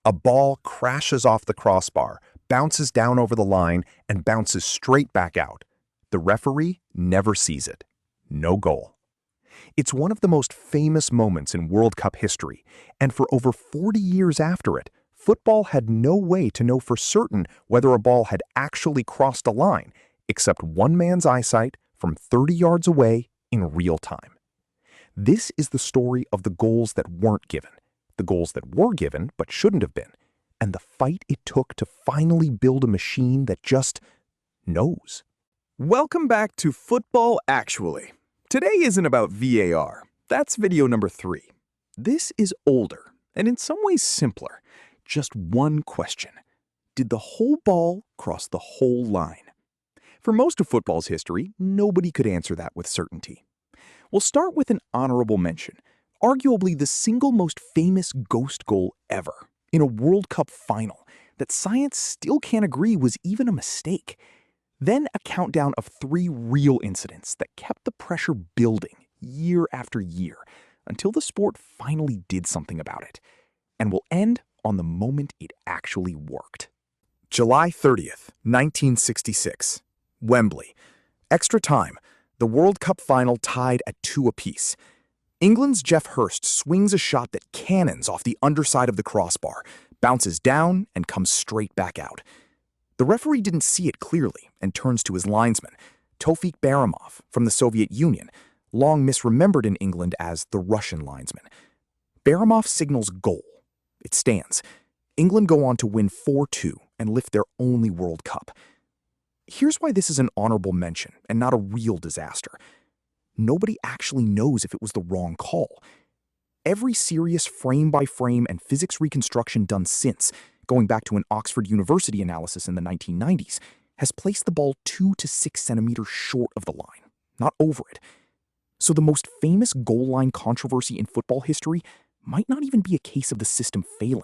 A ball crashes off the crossbar, bounces down over the line, and bounces straight back out. The referee never sees it. No goal. It's one of the most famous moments in World Cup history, and for over 40 years after it, football had no way to know for certain whether a ball had actually crossed a line, except one man's eyesight from 30 yards away in real time. This is the story of the goals that weren't given, the goals that were given but shouldn't have been, and the fight it took to finally build a machine that just knows. Welcome back to Football Actually. Today isn't about VAR. That's video number 3. This is older, and in some ways simpler. Just one question. Did the whole ball cross the whole line? For most of football's history, nobody could answer that with certainty. We'll start with an honorable mention, arguably the single most famous ghost goal ever, in a World Cup final, that science still can't agree was even a mistake. Then a countdown of 3 real incidents that kept the pressure building year after year until the sport finally did something about it. And we'll end on the moment it actually worked. July 30th, 1966. Wembley. Extra time. The World Cup final tied at 2 apiece. England's Geoff Hurst swings a shot that cannons off the underside of the crossbar, bounces down, and comes straight back out. The referee didn't see it clearly and turns to his linesman, Tofik Baramov from the Soviet Union, long misremembered in England as the Russian linesman. Baramov signals goal. It stands. England go on to win 4-2 and lift their only World Cup. Here's why this is an honorable mention and not a real disaster. Nobody actually knows if it was the wrong call. Every serious frame-by-frame and physics reconstruction done since, going back to an Oxford University analysis in the 1990s, has placed the ball 2 to 6 centimeters short of the line, not over it. So the most famous goal line controversy in football history might not even be a case of the system failing.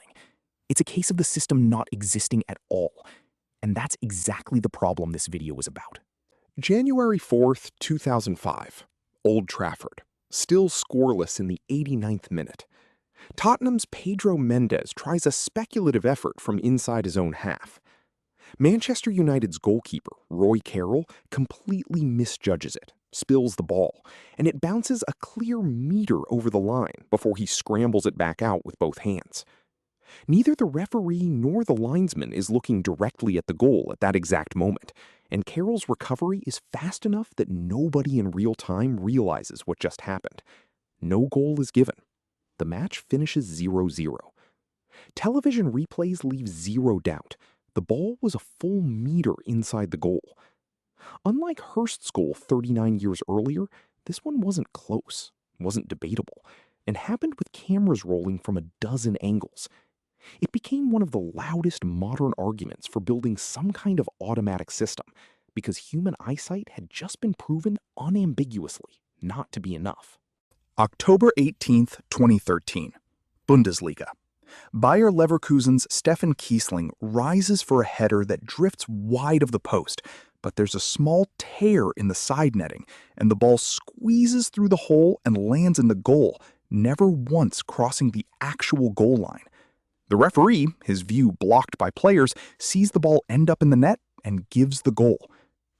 It's a case of the system not existing at all. And that's exactly the problem this video is about. January 4th, 2005. Old Trafford. Still scoreless in the 89th minute. Tottenham's Pedro Mendes tries a speculative effort from inside his own half. Manchester United's goalkeeper, Roy Carroll, completely misjudges it, spills the ball, and it bounces a clear meter over the line before he scrambles it back out with both hands. Neither the referee nor the linesman is looking directly at the goal at that exact moment, and Carroll's recovery is fast enough that nobody in real time realizes what just happened. No goal is given. The match finishes 0-0. Television replays leave zero doubt. The ball was a full meter inside the goal. Unlike Hurst's goal 39 years earlier, this one wasn't close, wasn't debatable, and happened with cameras rolling from a dozen angles. It became one of the loudest modern arguments for building some kind of automatic system, because human eyesight had just been proven unambiguously not to be enough. October 18th, 2013. Bundesliga. Bayer Leverkusen's Stefan Kiessling rises for a header that drifts wide of the post, but there's a small tear in the side netting, and the ball squeezes through the hole and lands in the goal, never once crossing the actual goal line. The referee, his view blocked by players, sees the ball end up in the net and gives the goal.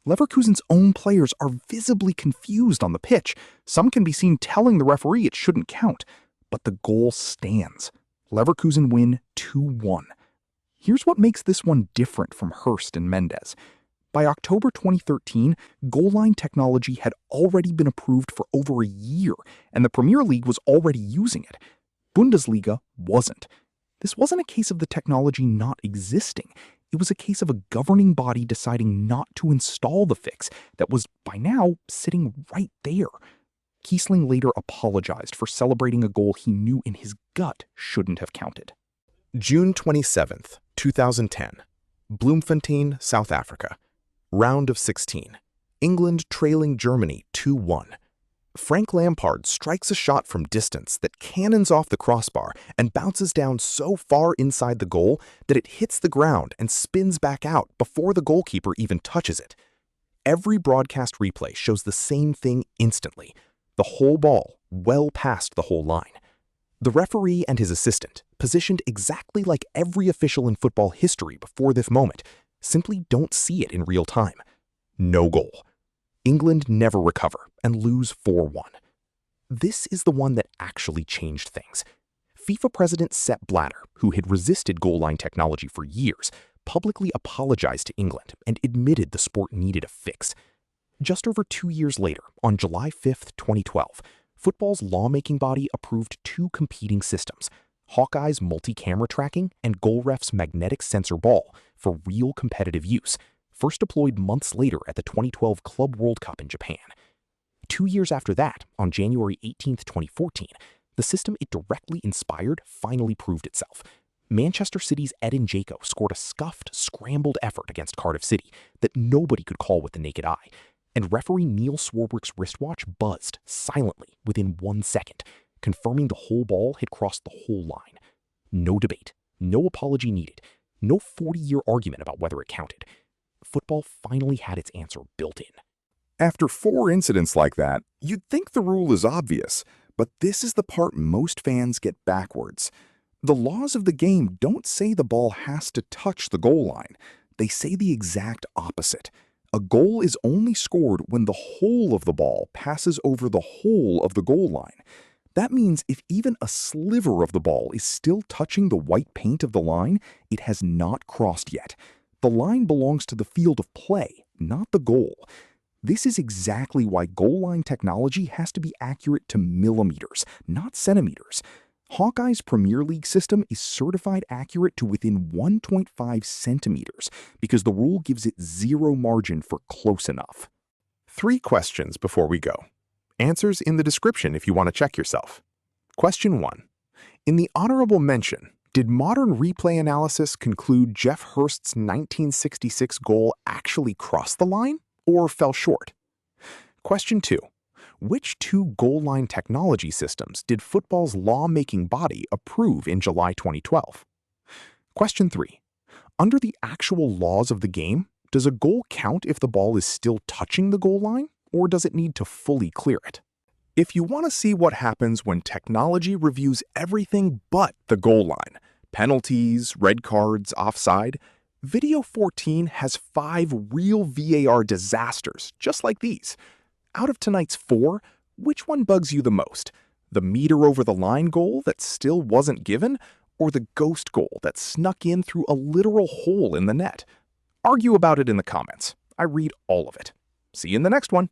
Leverkusen's own players are visibly confused on the pitch. Some can be seen telling the referee it shouldn't count, but the goal stands. Leverkusen win 2-1. Here's what makes this one different from Hurst and Mendes. By October 2013, goal line technology had already been approved for over a year, and the Premier League was already using it. Bundesliga wasn't. This wasn't a case of the technology not existing. It was a case of a governing body deciding not to install the fix that was, by now, sitting right there. Kiessling later apologized for celebrating a goal he knew in his gut shouldn't have counted. June 27th, 2010. Bloemfontein, South Africa. Round of 16. England trailing Germany 2-1. Frank Lampard strikes a shot from distance that cannons off the crossbar and bounces down so far inside the goal that it hits the ground and spins back out before the goalkeeper even touches it. Every broadcast replay shows the same thing instantly. The whole ball, well past the whole line. The referee and his assistant, positioned exactly like every official in football history before this moment, simply don't see it in real time. No goal. England never recover and lose 4-1. This is the one that actually changed things. FIFA president Sepp Blatter, who had resisted goal line technology for years, publicly apologized to England and admitted the sport needed a fix. Just over 2 years later, on July 5, 2012, football's lawmaking body approved two competing systems, Hawk Eye's multi-camera tracking and GoalRef's magnetic sensor ball, for real competitive use, first deployed months later at the 2012 Club World Cup in Japan. 2 years after that, on January 18, 2014, the system it directly inspired finally proved itself. Manchester City's Edin Dzeko scored a scuffed, scrambled effort against Cardiff City that nobody could call with the naked eye, and referee Neil Swarbrick's wristwatch buzzed silently within 1 second, confirming the whole ball had crossed the whole line. No debate, no apology needed, no 40-year argument about whether it counted. Football finally had its answer built in. After 4 incidents like that, you'd think the rule is obvious, but this is the part most fans get backwards. The laws of the game don't say the ball has to touch the goal line. They say the exact opposite. A goal is only scored when the whole of the ball passes over the whole of the goal line. That means if even a sliver of the ball is still touching the white paint of the line, it has not crossed yet. The line belongs to the field of play, not the goal. This is exactly why goal line technology has to be accurate to millimeters, not centimeters. Hawk Eye's Premier League system is certified accurate to within 1.5 centimeters because the rule gives it zero margin for close enough. 3 questions before we go. Answers in the description if you want to check yourself. Question 1. In the honorable mention, did modern replay analysis conclude Jeff Hurst's 1966 goal actually crossed the line or fell short? Question 2. Which 2 goal line technology systems did football's law-making body approve in July 2012? Question 3. Under the actual laws of the game, does a goal count if the ball is still touching the goal line, or does it need to fully clear it? If you want to see what happens when technology reviews everything but the goal line, penalties, red cards, offside, Video 14 has 5 real VAR disasters just like these. Out of tonight's 4, which one bugs you the most? The meter over the line goal that still wasn't given, or the ghost goal that snuck in through a literal hole in the net? Argue about it in the comments. I read all of it. See you in the next one.